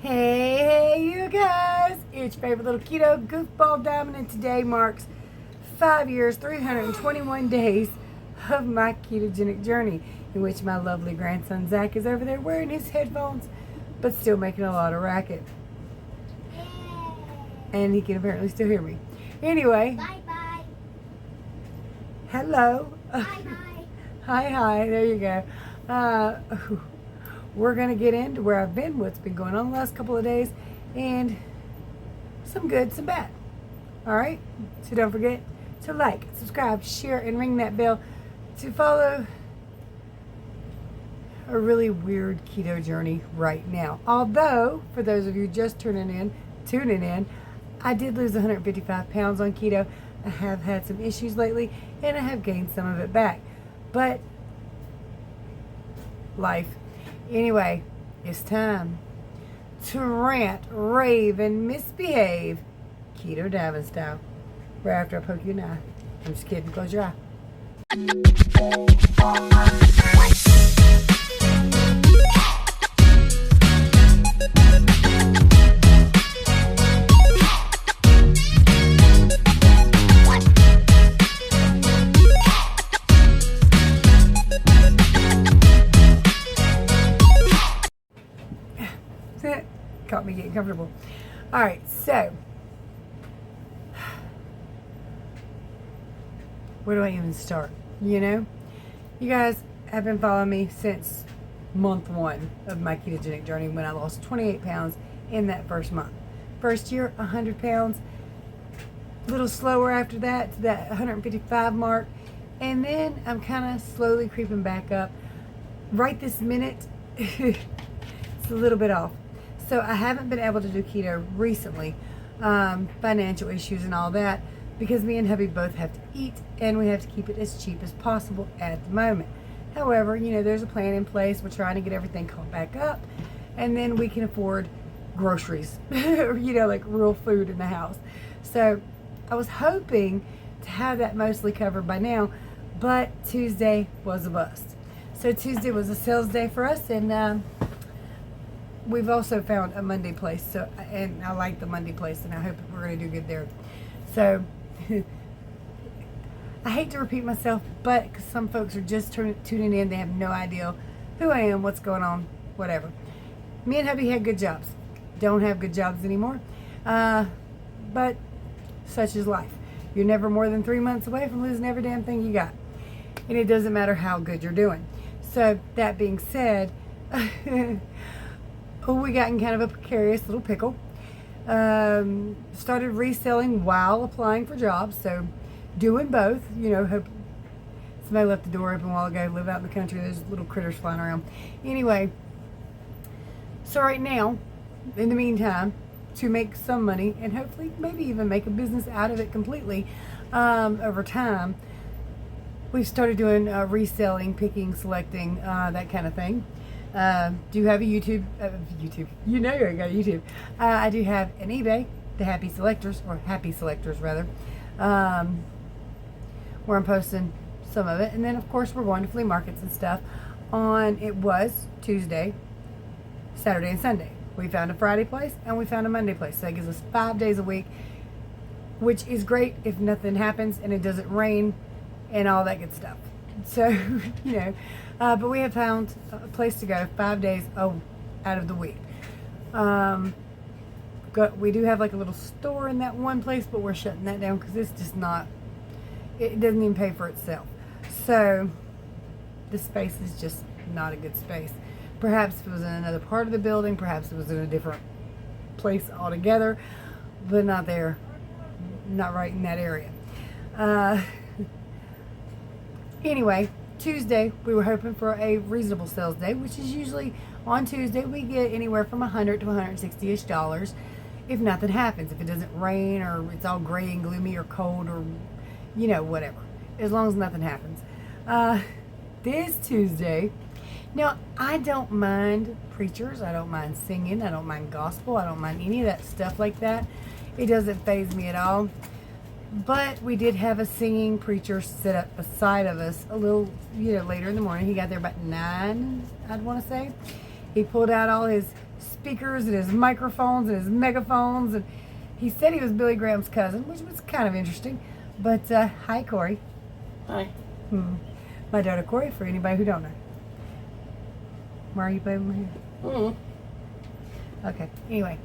Hey, you guys! It's your favorite little keto goofball Diamond, and today marks 5 years, 321 days of my ketogenic journey, in which my lovely grandson Zach is over there wearing his headphones, but still making a lot of racket. And he can apparently still hear me. Anyway. Bye-bye. Hello. Bye-bye. Hi. There you go. We're going to get into where I've been, what's been going on the last couple of days, and some good, some bad. All right? So don't forget to like, subscribe, share, and ring that bell to follow a really weird keto journey right now. Although, for those of you just tuning in, I did lose 155 pounds on keto. I have had some issues lately, and I have gained some of it back. But life. Anyway, it's time to rant, rave, and misbehave Keto Diamond style. Right after I poke you in the eye. I'm just kidding. Close your eye. Caught me getting comfortable. All right, so where do I even start? You guys have been following me since month 1 of my ketogenic journey, when I lost 28 pounds in that first month. First year, 100 pounds. A little slower after that, to that 155 mark. And then I'm kind of slowly creeping back up. Right this minute, it's a little bit off. So I haven't been able to do keto recently, financial issues and all that, because me and hubby both have to eat, and we have to keep it as cheap as possible at the moment. However, there's a plan in place. We're trying to get everything caught back up, and then we can afford groceries, like real food in the house. So I was hoping to have that mostly covered by now, but Tuesday was a bust. So Tuesday was a sales day for us, and we've also found a Monday place, and I like the Monday place, and I hope we're going to do good there. So I hate to repeat myself, but because some folks are just tuning in, they have no idea who I am, what's going on, whatever. Me and hubby had good jobs. Don't have good jobs anymore, but such is life. You're never more than 3 months away from losing every damn thing you got, and it doesn't matter how good you're doing. So that being said, we got in kind of a precarious little pickle. Started reselling while applying for jobs, so doing both. Hope somebody left the door open a while ago. Live out in the country, there's little critters flying around. Anyway, so right now, in the meantime, to make some money and hopefully maybe even make a business out of it completely over time, we've started doing reselling, picking, selecting, that kind of thing. Do you have a YouTube? You know I got a YouTube. I do have an eBay, the Happy Selectors rather, where I'm posting some of it. And then of course we're going to flea markets and stuff it was Tuesday, Saturday, and Sunday. We found a Friday place and we found a Monday place. So that gives us 5 days a week, which is great if nothing happens and it doesn't rain and all that good stuff. So, but we have found a place to go 5 days out of the week. We do have like a little store in that one place, but we're shutting that down because it's just not, it doesn't even pay for itself. So the space is just not a good space. Perhaps if it was in another part of the building, perhaps it was in a different place altogether, but not there, not right in that area. Anyway, Tuesday, we were hoping for a reasonable sales day, which is usually on Tuesday, we get anywhere from $100 to $160-ish if nothing happens. If it doesn't rain or it's all gray and gloomy or cold or, whatever. As long as nothing happens. This Tuesday, now, I don't mind preachers. I don't mind singing. I don't mind gospel. I don't mind any of that stuff like that. It doesn't faze me at all. But we did have a singing preacher sit up beside of us a little, later in the morning. He got there about 9, I'd want to say. He pulled out all his speakers and his microphones and his megaphones. And he said he was Billy Graham's cousin, which was kind of interesting. But hi, Corey. Hi. My daughter Corey, for anybody who don't know. Why are you playing with my hair? Okay, anyway.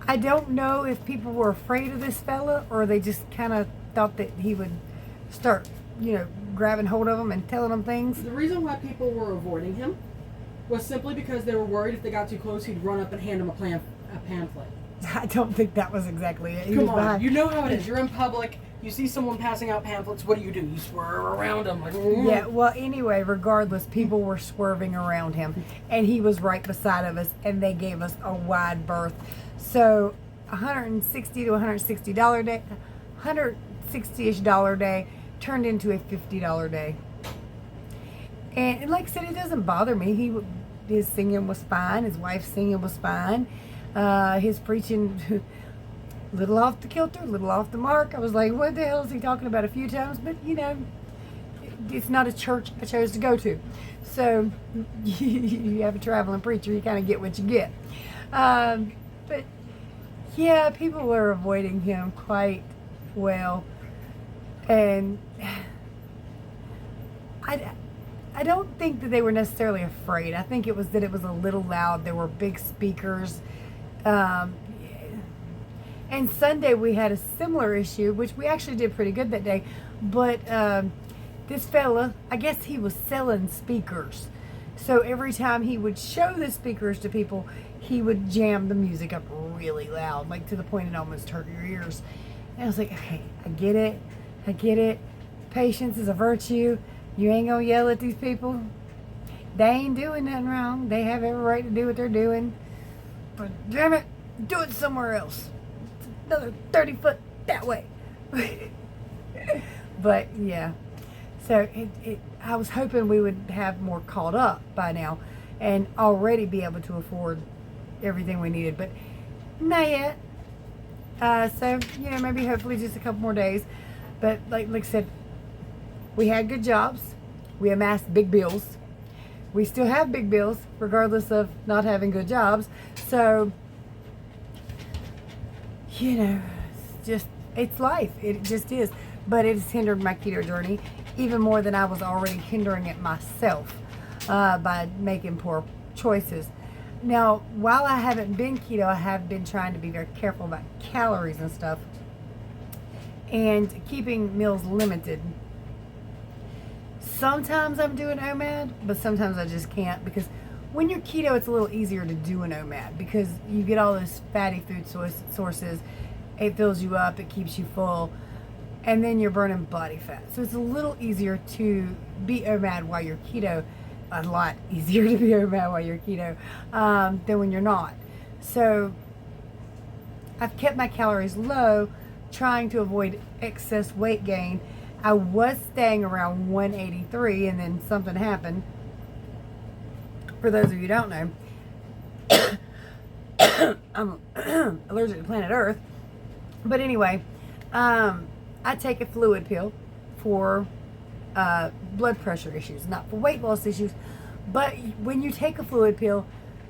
I don't know if people were afraid of this fella or they just kind of thought that he would start, grabbing hold of them and telling them things. The reason why people were avoiding him was simply because they were worried if they got too close, he'd run up and hand them a pamphlet. I don't think that was exactly it. Come on, you know how it is. You're in public, you see someone passing out pamphlets, what do? You swerve around them. Like, Yeah, well, anyway, regardless, people were swerving around him, and he was right beside of us, and they gave us a wide berth. So, $160 to $160 day, $160-ish day turned into a $50 day. And like I said, it doesn't bother me. His singing was fine. His wife's singing was fine. His preaching, little off the kilter, little off the mark. I was like, what the hell is he talking about a few times? But, it's not a church I chose to go to. So, you have a traveling preacher, you kind of get what you get. But, yeah, people were avoiding him quite well. And I don't think that they were necessarily afraid. I think it was that it was a little loud. There were big speakers. And Sunday we had a similar issue, which we actually did pretty good that day. But this fella, I guess he was selling speakers. So every time he would show the speakers to people, he would jam the music up really loud, like to the point it almost hurt your ears. And I was like, okay, I get it. Patience is a virtue. You ain't gonna yell at these people. They ain't doing nothing wrong. They have every right to do what they're doing. But damn it, do it somewhere else. Another 30 foot that way. But yeah. So I was hoping we would have more caught up by now and already be able to afford everything we needed. But not yet. So, maybe hopefully just a couple more days. But like I said, we had good jobs. We amassed big bills. We still have big bills, regardless of not having good jobs. So, it's life. It just is. But it has hindered my keto journey even more than I was already hindering it myself by making poor choices. Now, while I haven't been keto, I have been trying to be very careful about calories and stuff and keeping meals limited. Sometimes I'm doing OMAD, but sometimes I just can't because when you're keto, it's a little easier to do an OMAD because you get all those fatty food sources. It fills you up, it keeps you full, and then you're burning body fat. So it's a little easier to be OMAD while you're keto. A lot easier to be OMAD while you're keto than when you're not. So I've kept my calories low, trying to avoid excess weight gain. I was staying around 183 and then something happened. For those of you who don't know, I'm allergic to planet Earth. But anyway, I take a fluid pill for blood pressure issues, not for weight loss issues. But when you take a fluid pill,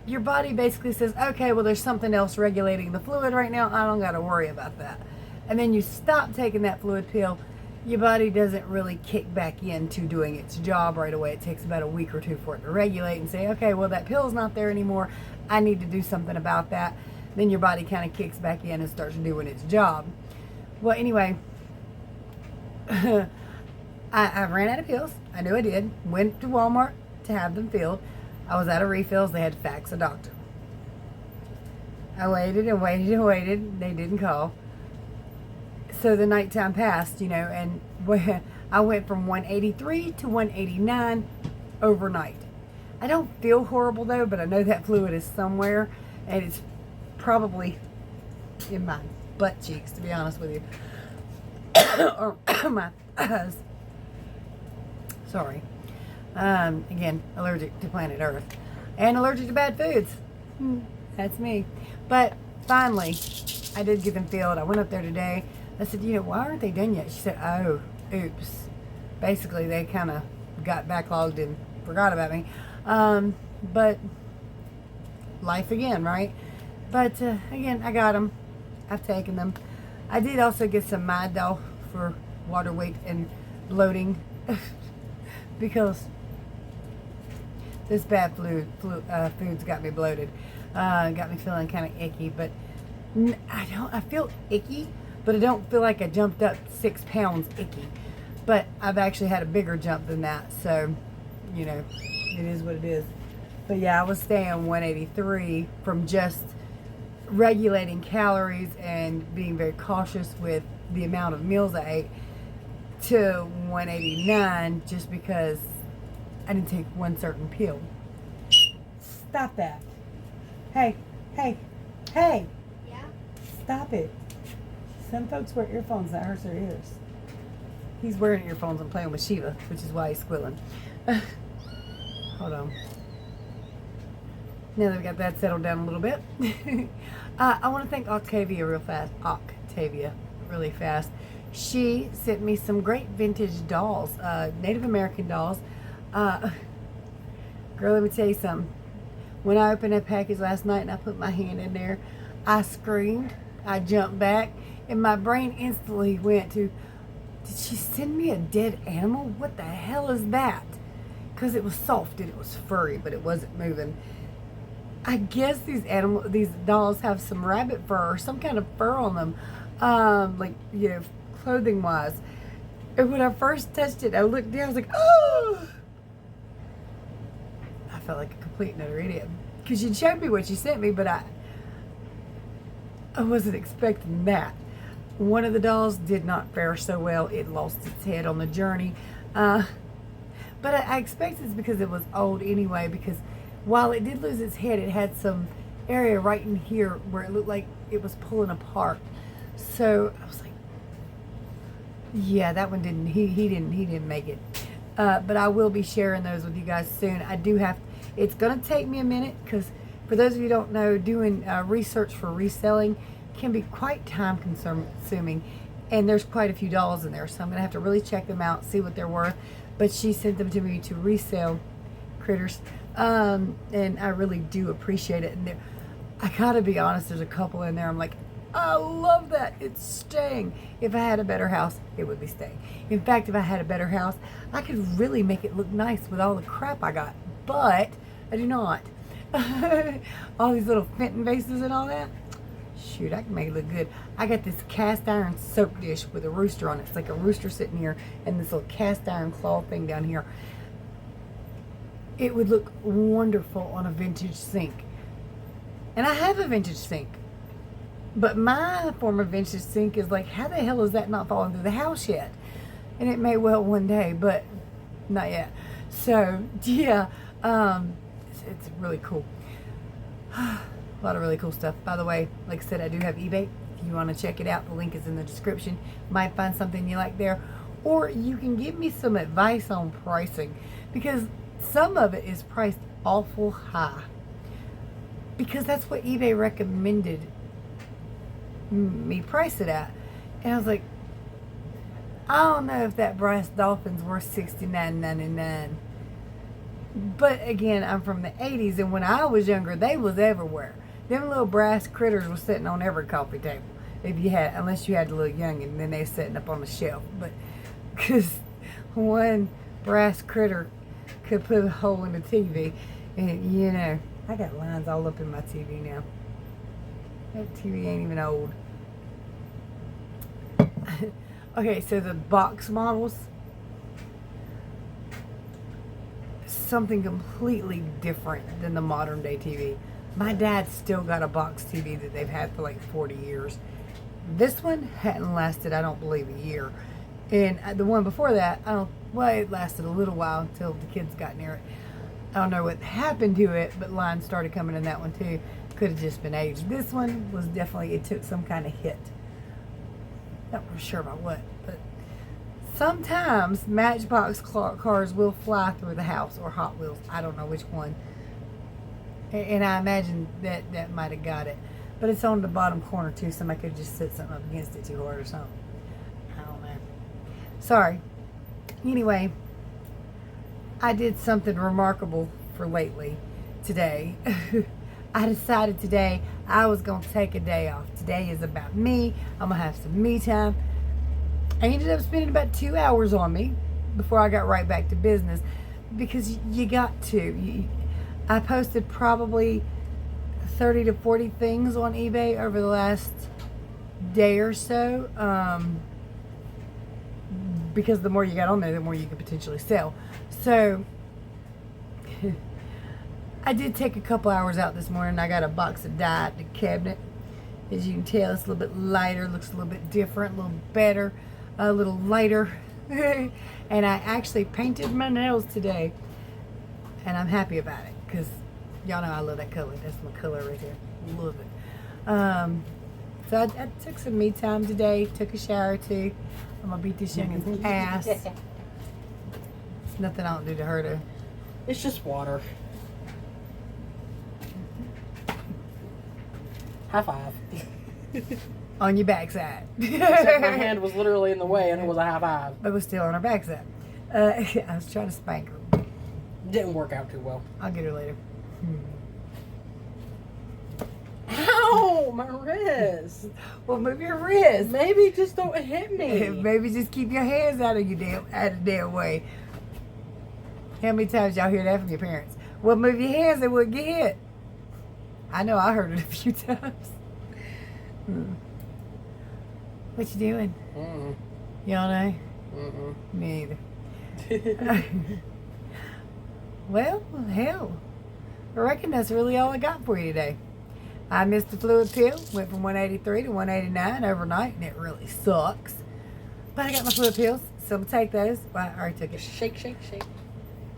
your body basically says, okay, well, there's something else regulating the fluid right now. I don't got to worry about that. And then you stop taking that fluid pill, your body doesn't really kick back into doing its job right away. It takes about a week or two for it to regulate and say, okay, well, that pill's not there anymore. I need to do something about that. Then your body kind of kicks back in and starts doing its job. Well, anyway, I ran out of pills. I knew I did. Went to Walmart to have them filled. I was out of refills. They had to fax a doctor. I waited and waited and waited. They didn't call. So the nighttime passed, and I went from 183 to 189 overnight. I don't feel horrible though, but I know that fluid is somewhere, and it's probably in my butt cheeks, to be honest with you. Or my eyes. Sorry. Again, allergic to planet Earth. And allergic to bad foods. That's me. But finally, I did get them filled. I went up there today. I said, why aren't they done yet? She said, oh, oops. Basically, they kind of got backlogged and forgot about me. But life again, right? But again, I got them. I've taken them. I did also get some Midol for water weight and bloating because this bad food's got me bloated. Got me feeling kind of icky, but I feel icky, but I don't feel like I jumped up 6 pounds icky. But I've actually had a bigger jump than that, so, you know, it is what it is. But yeah, I was staying 183 from just regulating calories and being very cautious with the amount of meals I ate to 189 just because I didn't take one certain pill. Stop that. Hey, hey, hey. Yeah? Stop it. Some folks wear earphones that hurts their ears. He's wearing earphones and playing with Shiva, which is why he's squealing. Hold on. Now that we got that settled down a little bit, I want to thank Octavia really fast. She sent me some great vintage dolls, Native American dolls. Girl, let me tell you something. When I opened that package last night and I put my hand in there, I screamed, I jumped back, and my brain instantly went to, did she send me a dead animal? What the hell is that? Because it was soft and it was furry, but it wasn't moving. I guess these dolls have some rabbit fur or some kind of fur on them, like, you know, clothing wise. And when I first touched it, I looked down, I was like, oh! I felt like a complete and utter idiot. Because she showed me what she sent me, but I wasn't expecting that. One of the dolls did not fare so well. It lost its head on the journey. But I expect it's because it was old anyway, because while it did lose its head, it had some area right in here where it looked like it was pulling apart. So I was like, yeah, that one didn't, he didn't make it. But I will be sharing those with you guys soon. It's going to take me a minute, because for those of you who don't know, doing research for reselling can be quite time consuming, and there's quite a few dolls in there, so I'm going to have to really check them out, see what they're worth. But she sent them to me to resell critters, and I really do appreciate it. And I gotta be honest, there's a couple in there I'm like, I love that, it's staying. If I had a better house, it would be staying. In fact, if I had a better house, I could really make it look nice with all the crap I got, but I do not. All these little Fenton vases and all that, shoot, I can make it look good. I got this cast iron soap dish with a rooster on it. It's like a rooster sitting here and this little cast iron claw thing down here. It would look wonderful on a vintage sink. And I have a vintage sink. But my form of vintage sink is like, how the hell is that not falling through the house yet? And it may well one day, but not yet. So, yeah, it's really cool. A lot of really cool stuff. By the way, like I said, I do have eBay. If you want to check it out, the link is in the description. Might find something you like there. Or you can give me some advice on pricing, because some of it is priced awful high. Because that's what eBay recommended me price it at. And I was like, I don't know if that brass dolphin's worth $69.99. But again, I'm from the 80s, and when I was younger, they was everywhere. Them little brass critters were sitting on every coffee table. Unless you had a little youngin', then they sitting up on the shelf. But because one brass critter could put a hole in the TV, and you know, I got lines all up in my TV now. That TV ain't even old. Okay, so the box models, something completely different than the modern day TV. My dad's still got a box TV that they've had for like 40 years. This one hadn't lasted, I don't believe, a year. And the one before that, it lasted a little while until the kids got near it. I don't know what happened to it, but lines started coming in that one too. Could have just been age. This one was definitely, it took some kind of hit. Not sure about what, but sometimes Matchbox cars will fly through the house, or Hot Wheels. I don't know which one. And I imagine that might have got it. But it's on the bottom corner too. Somebody could just set something up against it too hard or something. I don't know. Sorry. Anyway, I did something remarkable for lately today. I decided today I was going to take a day off. Today is about me. I'm going to have some me time. I ended up spending about 2 hours on me before I got right back to business, because you got to. I posted probably 30 to 40 things on eBay over the last day or so, because the more you got on there, the more you could potentially sell. So I did take a couple hours out this morning. I got a box of dye at the cabinet. As you can tell, it's a little bit lighter, looks a little bit different, a little better, a little lighter. And I actually painted my nails today, and I'm happy about it, because y'all know I love that color. That's my color right there. Love it. So I took some me time today, took a shower too. I'm gonna beat this youngin's ass. It's nothing I don't do to hurt her. It's just water. High five. On your backside. Except my hand was literally in the way and it was a high five. But it was still on her backside. I was trying to spank her. Didn't work out too well. I'll get her later. Ow! My wrist. Well, move your wrist. Maybe just don't hit me. Maybe just keep your hands out of the damn way. How many times y'all hear that from your parents? Well, move your hands, they wouldn't get hit. I know I heard it a few times. What you doing? Y'all know? Me either. Well, hell. I reckon that's really all I got for you today. I missed the fluid pill. Went from 183 to 189 overnight, and it really sucks. But I got my fluid pills, so I'm going to take those. Well, I already took it. Shake, shake, shake.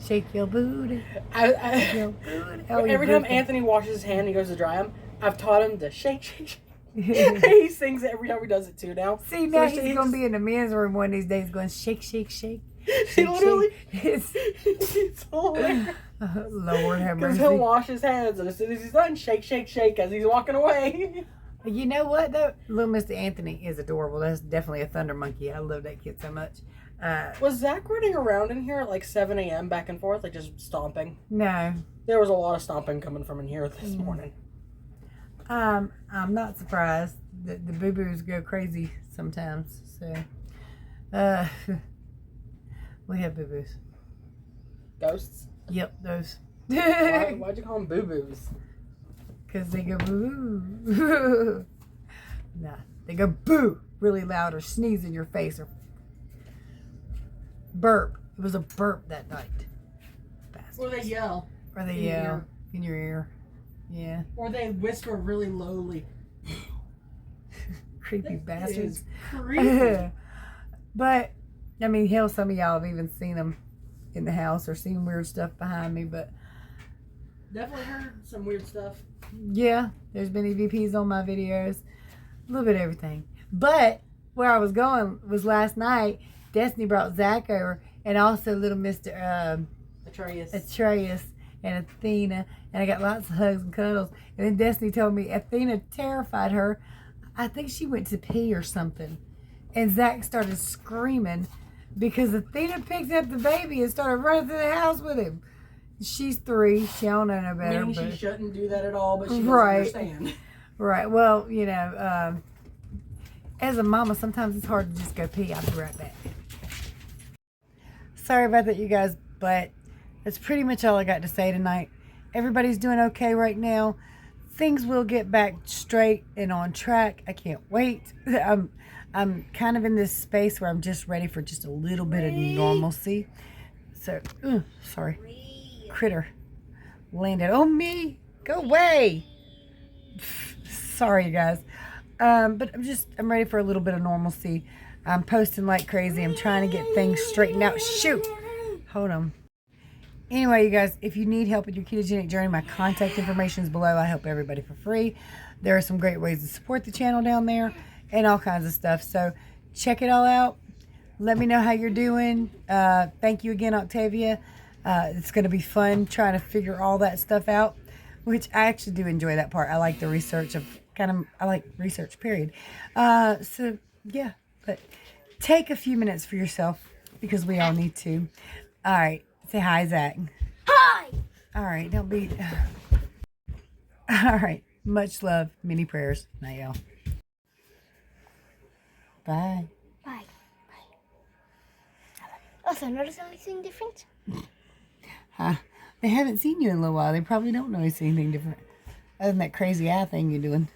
Shake your booty. Your booty. Every time Anthony washes his hand, he goes to dry him. I've taught him to shake, shake, shake. He sings it every time he does it too now. See, now he's going to be in the men's room one of these days going shake, shake, shake. He literally, it's hilarious. Lord have Because mercy. he'll wash his hands, and as soon as he's done, shake, shake, shake as he's walking away. You know what, though? Little Mr. Anthony is adorable. That's definitely a thunder monkey. I love that kid so much. Was Zach running around in here at like 7 a.m. back and forth, like just stomping? No. There was a lot of stomping coming from in here this morning. I'm not surprised. The boo-boos go crazy sometimes. So, we have boo-boos. Ghosts? Yep, those. Why'd you call them boo-boos? Because they go boo. Nah, they go boo really loud, or sneeze in your face, or burp. It was a burp that night. Bastards. Or they yell. Or they yell in your ear. Yeah. Or they whisper really lowly. Creepy bastards. Is creepy. But, I mean, hell, some of y'all have even seen them in the house or seen weird stuff behind me, but Definitely heard some weird stuff. yeah, there's been EVPs on my videos, a little bit of everything. But where I was going was last night, Destiny brought Zach over, and also little Mr. Atreus and Athena, and I got lots of hugs and cuddles. And then Destiny told me Athena terrified her. I think she went to pee or something, and Zach started screaming because Athena picked up the baby and started running through the house with him. She's 3. She don't know no better. Meaning she shouldn't do that at all, but she doesn't understand. Right. Well, you know, as a mama, sometimes it's hard to just go pee. I'll be right back. Sorry about that, you guys, but that's pretty much all I got to say tonight. Everybody's doing okay right now. Things will get back straight and on track. I can't wait. I'm kind of in this space where I'm just ready for just a little bit of normalcy. So, sorry. Critter landed on me. Go away. Sorry, you guys. But I'm ready for a little bit of normalcy. I'm posting like crazy. I'm trying to get things straightened out. Shoot. Hold on. Anyway, you guys, if you need help with your ketogenic journey, my contact information is below. I help everybody for free. There are some great ways to support the channel down there and all kinds of stuff. So check it all out. Let me know how you're doing. Thank you again, Octavia. It's going to be fun trying to figure all that stuff out, which I actually do enjoy that part. I like the research I like research, period. So, yeah, but take a few minutes for yourself because we all need to. All right. Say hi, Zach. Hi! All right, don't be. All right, much love, many prayers. Night, y'all. Bye. Bye. Also, notice anything different? Huh? They haven't seen you in a little while. They probably don't notice anything different. Other than that crazy eye thing you're doing.